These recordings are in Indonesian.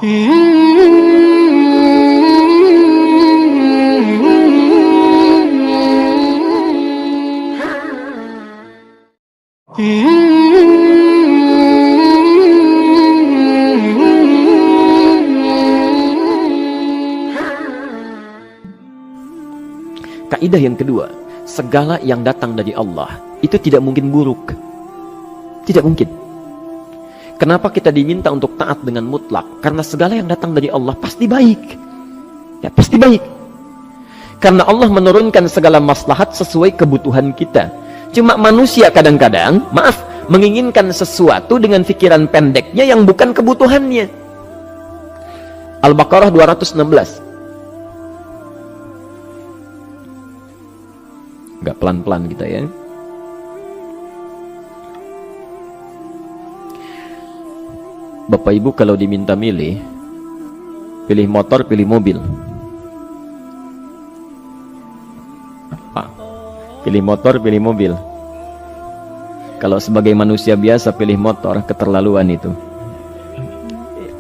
Kaidah yang kedua, segala yang datang dari Allah itu tidak mungkin buruk. Tidak mungkin. Kenapa kita diminta untuk taat dengan mutlak? Karena segala yang datang dari Allah pasti baik. Ya, pasti baik. Karena Allah menurunkan segala maslahat sesuai kebutuhan kita. Cuma manusia kadang-kadang, menginginkan sesuatu dengan pikiran pendeknya yang bukan kebutuhannya. Al-Baqarah 216. Agak pelan-pelan kita ya. Bapak Ibu kalau diminta milih, pilih motor, pilih mobil. Apa? Pilih motor, pilih mobil. Kalau sebagai manusia biasa pilih motor, keterlaluan itu.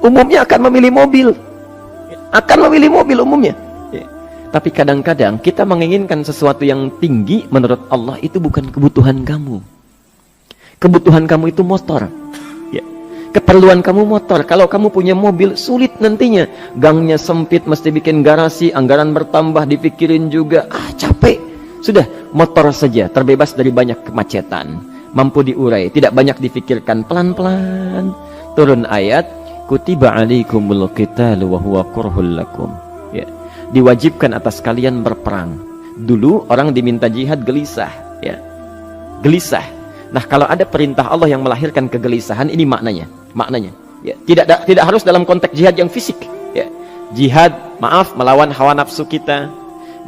Umumnya akan memilih mobil. Akan memilih mobil umumnya. Tapi kadang-kadang kita menginginkan sesuatu yang tinggi, menurut Allah itu bukan kebutuhan kamu. Kebutuhan kamu itu motor. Ya. Keperluan kamu motor. Kalau kamu punya mobil, sulit nantinya. Gangnya sempit, mesti bikin garasi, anggaran bertambah, dipikirin juga. Capek. Sudah, motor saja, terbebas dari banyak kemacetan. Mampu diurai, tidak banyak difikirkan. Pelan-pelan. Turun ayat, kutiba alaikumul qitalu wa huwa kurhul lakum. Ya. Diwajibkan atas kalian berperang. Dulu orang diminta jihad gelisah, ya. Gelisah. Nah, kalau ada perintah Allah yang melahirkan kegelisahan, ini maknanya. Ya, tidak harus dalam konteks jihad yang fisik, ya. Jihad, melawan hawa nafsu kita.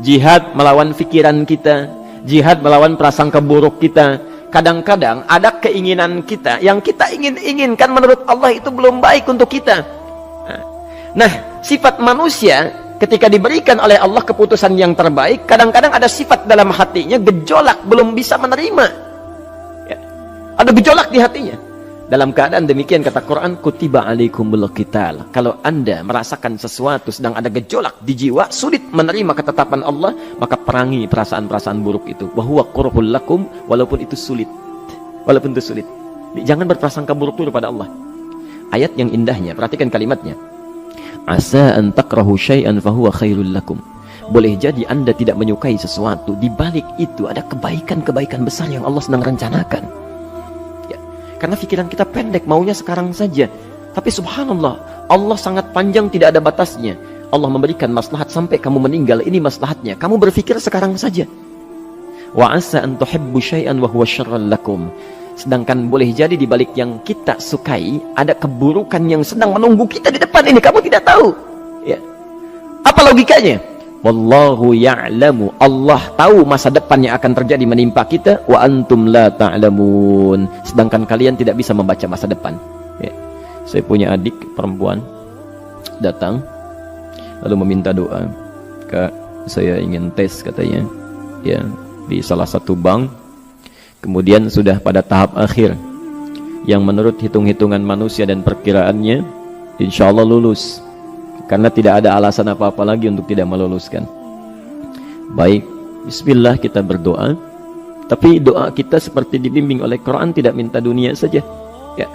Jihad melawan pikiran kita. Jihad melawan prasangka buruk kita. Kadang-kadang ada keinginan kita yang kita inginkan menurut Allah itu belum baik untuk kita. Nah, sifat manusia ketika diberikan oleh Allah keputusan yang terbaik, kadang-kadang ada sifat dalam hatinya gejolak, belum bisa menerima. Ya. Ada gejolak di hatinya. Dalam keadaan demikian kata Quran, kutiba alaikumul qital. Kalau Anda merasakan sesuatu sedang ada gejolak di jiwa, sulit menerima ketetapan Allah, maka perangi perasaan-perasaan buruk itu. Wa huwa kurhul lakum, walaupun itu sulit. Walaupun itu sulit. Jangan berprasangka buruk dulu pada Allah. Ayat yang indahnya, perhatikan kalimatnya. Asa an takrahu syai'an fahuwa khairul lakum. Boleh jadi Anda tidak menyukai sesuatu, di balik itu ada kebaikan-kebaikan besar yang Allah sedang rencanakan. Ya. Karena pikiran kita pendek, maunya sekarang saja. Tapi subhanallah, Allah sangat panjang, tidak ada batasnya. Allah memberikan maslahat sampai kamu meninggal, ini maslahatnya. Kamu berpikir sekarang saja. Wa asa an tuhibbu syai'an wa huwa syarrul lakum. Sedangkan boleh jadi di balik yang kita sukai ada keburukan yang sedang menunggu kita di depan ini, kamu tidak tahu. Ya. Apa logikanya? Wallahu ya'lamu. Allah tahu masa depan yang akan terjadi menimpa kita, wa antum la ta'lamun. Sedangkan kalian tidak bisa membaca masa depan. Ya. Saya punya adik perempuan datang lalu meminta doa. Kak, saya ingin tes katanya. Ya, di salah satu bank. Kemudian sudah pada tahap akhir yang menurut hitung-hitungan manusia dan perkiraannya insya Allah lulus, karena tidak ada alasan apa-apa lagi untuk tidak meluluskan. Baik, bismillah kita berdoa, tapi doa kita seperti dibimbing oleh Quran, tidak minta dunia saja ya.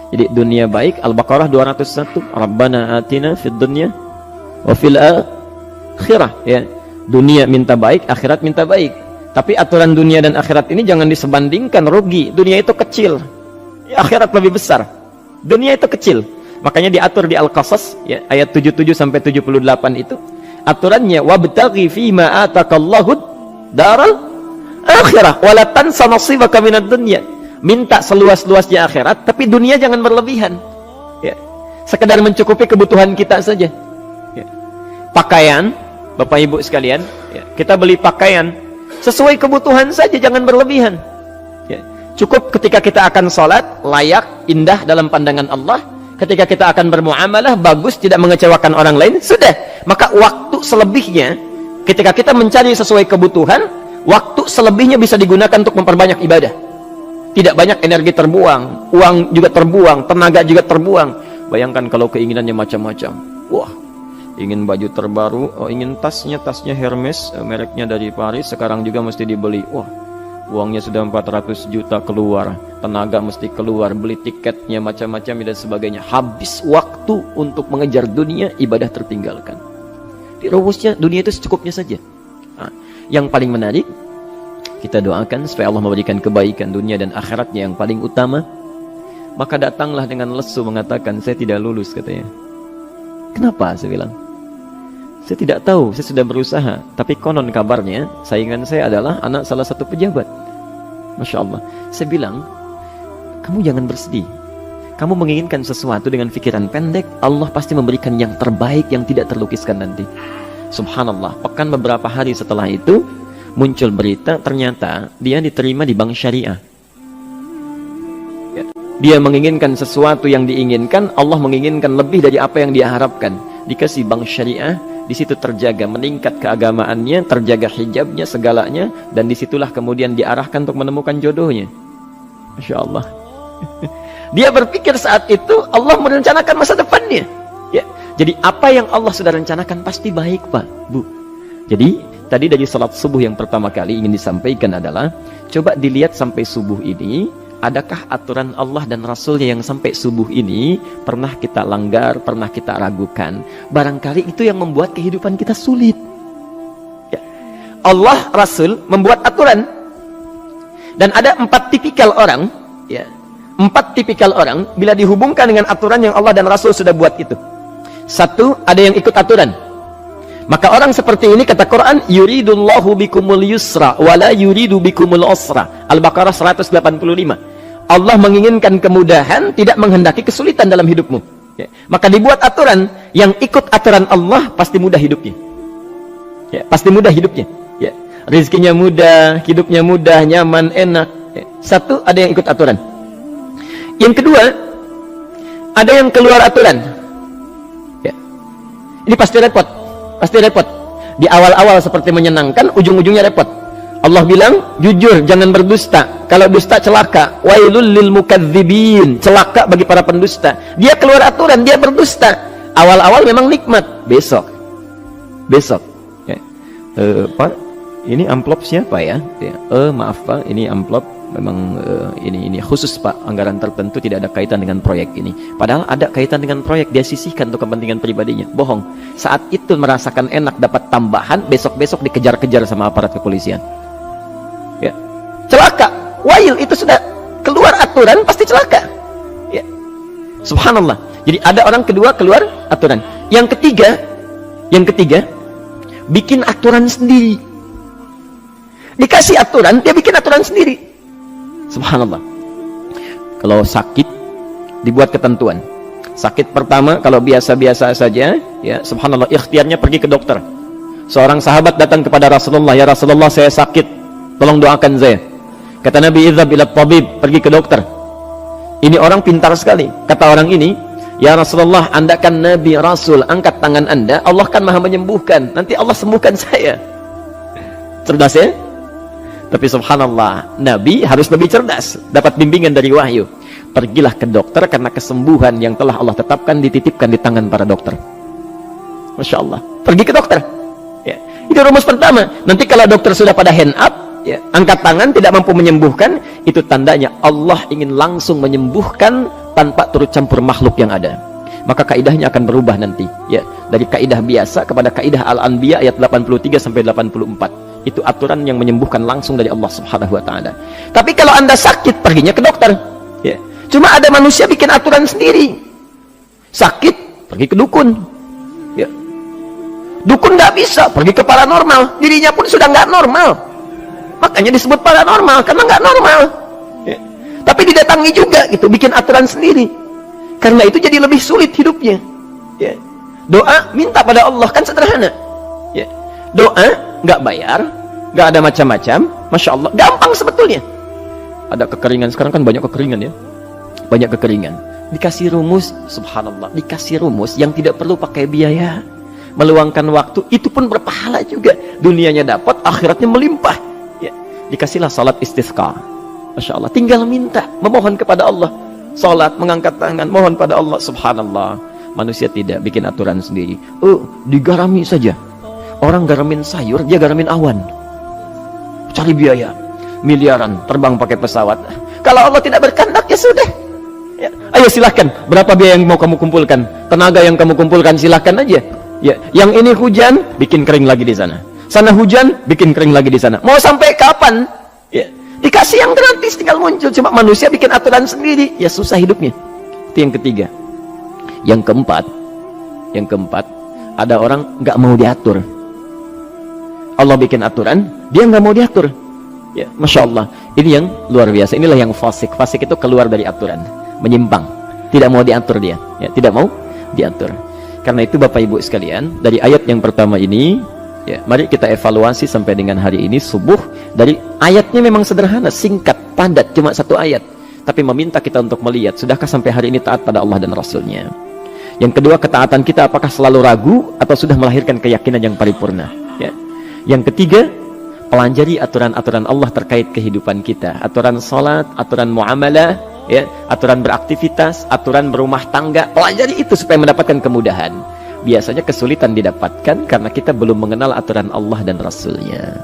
Jadi dunia baik, Al-Baqarah 201, Rabbana atina fid dunya wa fil akhirah ya. Dunia minta baik, akhirat minta baik. Tapi aturan dunia dan akhirat ini jangan disebandingkan, rugi. Dunia itu kecil, ya, akhirat lebih besar. Dunia itu kecil. Makanya diatur di Al-Qasas ya, ayat 77 sampai 78 itu. Aturannya wabtaghi fima atakallahu daral akhirah wa la tansa nasibaka minad dunya. Minta seluas-luasnya akhirat, tapi dunia jangan berlebihan. Ya. Sekedar mencukupi kebutuhan kita saja. Ya. Pakaian, Bapak Ibu sekalian, ya, kita beli pakaian sesuai kebutuhan saja, jangan berlebihan. Ya. Cukup ketika kita akan sholat, layak, indah dalam pandangan Allah. Ketika kita akan bermuamalah, bagus, tidak mengecewakan orang lain, sudah. Maka waktu selebihnya, ketika kita mencari sesuai kebutuhan, waktu selebihnya bisa digunakan untuk memperbanyak ibadah. Tidak banyak energi terbuang, uang juga terbuang, tenaga juga terbuang. Bayangkan kalau keinginannya macam-macam. Wah, ingin baju terbaru, ingin tasnya Hermes, mereknya dari Paris, sekarang juga mesti dibeli. Wah, uangnya sudah 400 juta keluar, tenaga mesti keluar, beli tiketnya macam-macam dan sebagainya. Habis waktu untuk mengejar dunia, ibadah tertinggalkan. Di rumusnya dunia itu secukupnya saja. Nah, yang paling menarik, kita doakan supaya Allah memberikan kebaikan dunia dan akhiratnya yang paling utama. Maka datanglah dengan lesu mengatakan, saya tidak lulus katanya. Kenapa? Saya bilang, saya tidak tahu, saya sudah berusaha. Tapi konon kabarnya, saingan saya adalah anak salah satu pejabat. Masya Allah. Saya bilang, kamu jangan bersedih. Kamu menginginkan sesuatu dengan pikiran pendek, Allah pasti memberikan yang terbaik yang tidak terlukiskan nanti. Subhanallah, pekan beberapa hari setelah itu, muncul berita, ternyata dia diterima di bank syariah. Ya. Dia menginginkan sesuatu yang diinginkan, Allah menginginkan lebih dari apa yang dia harapkan. Dikasih bank syariah, di situ terjaga, meningkat keagamaannya, terjaga hijabnya, segalanya, dan disitulah kemudian diarahkan untuk menemukan jodohnya. Masya Allah. Dia berpikir saat itu Allah merencanakan masa depannya. Ya. Jadi apa yang Allah sudah rencanakan pasti baik, Pak, Bu. Jadi tadi dari salat subuh yang pertama kali ingin disampaikan adalah, coba dilihat sampai subuh ini, adakah aturan Allah dan Rasulnya yang sampai subuh ini pernah kita langgar, pernah kita ragukan. Barangkali itu yang membuat kehidupan kita sulit. Ya. Allah, Rasul membuat aturan. Dan ada 4 tipikal orang, ya, 4 tipikal orang bila dihubungkan dengan aturan yang Allah dan Rasul sudah buat itu. 1, ada yang ikut aturan. Maka orang seperti ini, kata Quran, yuridullahu bikumul yusra wala yuridu bikumul usra. Al-Baqarah 185. Allah menginginkan kemudahan, tidak menghendaki kesulitan dalam hidupmu. Ya. Maka dibuat aturan, yang ikut aturan Allah pasti mudah hidupnya. Ya, pasti mudah hidupnya. Ya. Rizkinya mudah, hidupnya mudah, nyaman, enak. Ya. 1, ada yang ikut aturan. Yang kedua, ada yang keluar aturan. Ya. Ini pasti repot. Pasti repot. Di awal-awal seperti menyenangkan, ujung-ujungnya repot. Allah bilang, jujur, jangan berdusta. Kalau dusta celaka. Wailul lil mukadzibin. Celaka bagi para pendusta. Dia keluar aturan, dia berdusta. Awal-awal memang nikmat. Besok. Ya. Pak, ini amplop siapa ya? Ya. Maaf Pak, ini amplop memang ini khusus Pak, anggaran tertentu, tidak ada kaitan dengan proyek ini. Padahal ada kaitan dengan proyek, dia sisihkan untuk kepentingan pribadinya. Bohong. Saat itu merasakan enak dapat tambahan, besok-besok dikejar-kejar sama aparat kepolisian. Ya. Celaka. Wail, itu sudah keluar aturan pasti celaka. Ya. Subhanallah. Jadi ada orang kedua keluar aturan. Yang ketiga bikin aturan sendiri. Dikasih aturan, dia bikin aturan sendiri. Subhanallah. Kalau sakit, dibuat ketentuan. Sakit pertama, kalau biasa-biasa saja, ya, subhanallah, ikhtiarnya pergi ke dokter. Seorang sahabat datang kepada Rasulullah, ya Rasulullah, saya sakit, tolong doakan saya. Kata Nabi, idhab ila tabib, pergi ke dokter. Ini orang pintar sekali. Kata orang ini, ya Rasulullah, Anda kan Nabi Rasul, angkat tangan Anda, Allah kan maha menyembuhkan, nanti Allah sembuhkan saya. Cerdas ya? Tapi subhanallah, Nabi harus lebih cerdas, dapat bimbingan dari wahyu. Pergilah ke dokter, karena kesembuhan yang telah Allah tetapkan dititipkan di tangan para dokter. Masya Allah. Pergi ke dokter. Ya. Itu rumus pertama. Nanti kalau dokter sudah pada hand up, ya, angkat tangan, tidak mampu menyembuhkan, itu tandanya Allah ingin langsung menyembuhkan tanpa turut campur makhluk yang ada. Maka kaidahnya akan berubah nanti. Ya. Dari kaidah biasa kepada kaidah Al-Anbiya ayat 83 sampai 84. Itu aturan yang menyembuhkan langsung dari Allah Subhanahu wa ta'ala. Tapi kalau Anda sakit, perginya ke dokter. Ya. Cuma ada manusia bikin aturan sendiri. Sakit, pergi ke dukun. Ya. Dukun nggak bisa, pergi ke paranormal. Dirinya pun sudah nggak normal. Makanya disebut paranormal, karena nggak normal. Ya. Tapi didatangi juga, gitu, bikin aturan sendiri. Karena itu jadi lebih sulit hidupnya. Ya. Doa, minta pada Allah, kan sederhana. Ya. Doa, nggak bayar, nggak ada macam-macam, Masya Allah, gampang sebetulnya. Ada kekeringan, sekarang kan banyak kekeringan ya, banyak kekeringan. Dikasih rumus, subhanallah, dikasih rumus yang tidak perlu pakai biaya, meluangkan waktu, itu pun berpahala juga. Dunianya dapat, akhiratnya melimpah. Ya. Dikasihlah salat istisqa, Masya Allah, tinggal minta, memohon kepada Allah. sholat, mengangkat tangan, mohon pada Allah. Subhanallah, manusia tidak bikin aturan sendiri. Oh, digarami saja. Orang garamin sayur, dia garamin awan. Cari biaya miliaran, terbang pakai pesawat. Kalau Allah tidak berkehendak, ya sudah. Ya. Ayo silahkan, berapa biaya yang mau kamu kumpulkan, tenaga yang kamu kumpulkan, silahkan aja. Ya, yang ini hujan, bikin kering lagi di sana. Sana hujan, bikin kering lagi di sana. Mau sampai kapan? Ya, dikasih yang gratis, tinggal muncul. Cuma manusia bikin aturan sendiri, ya susah hidupnya. Itu yang ketiga. Yang keempat, ada orang nggak mau diatur. Allah bikin aturan, dia nggak mau diatur. Ya, masya Allah, ini yang luar biasa. Inilah yang fasik. Fasik itu keluar dari aturan, menyimpang, tidak mau diatur dia. Ya, tidak mau diatur. Karena itu Bapak Ibu sekalian, dari ayat yang pertama ini, ya, mari kita evaluasi sampai dengan hari ini subuh. Dari ayatnya memang sederhana, singkat, padat, cuma satu ayat. Tapi meminta kita untuk melihat, sudahkah sampai hari ini taat pada Allah dan Rasulnya? Yang kedua, ketaatan kita apakah selalu ragu atau sudah melahirkan keyakinan yang paripurna? Ya. Yang ketiga, pelajari aturan-aturan Allah terkait kehidupan kita. Aturan sholat, aturan muamalah, ya, aturan beraktivitas, aturan berumah tangga. Pelajari itu supaya mendapatkan kemudahan. Biasanya kesulitan didapatkan karena kita belum mengenal aturan Allah dan Rasulnya.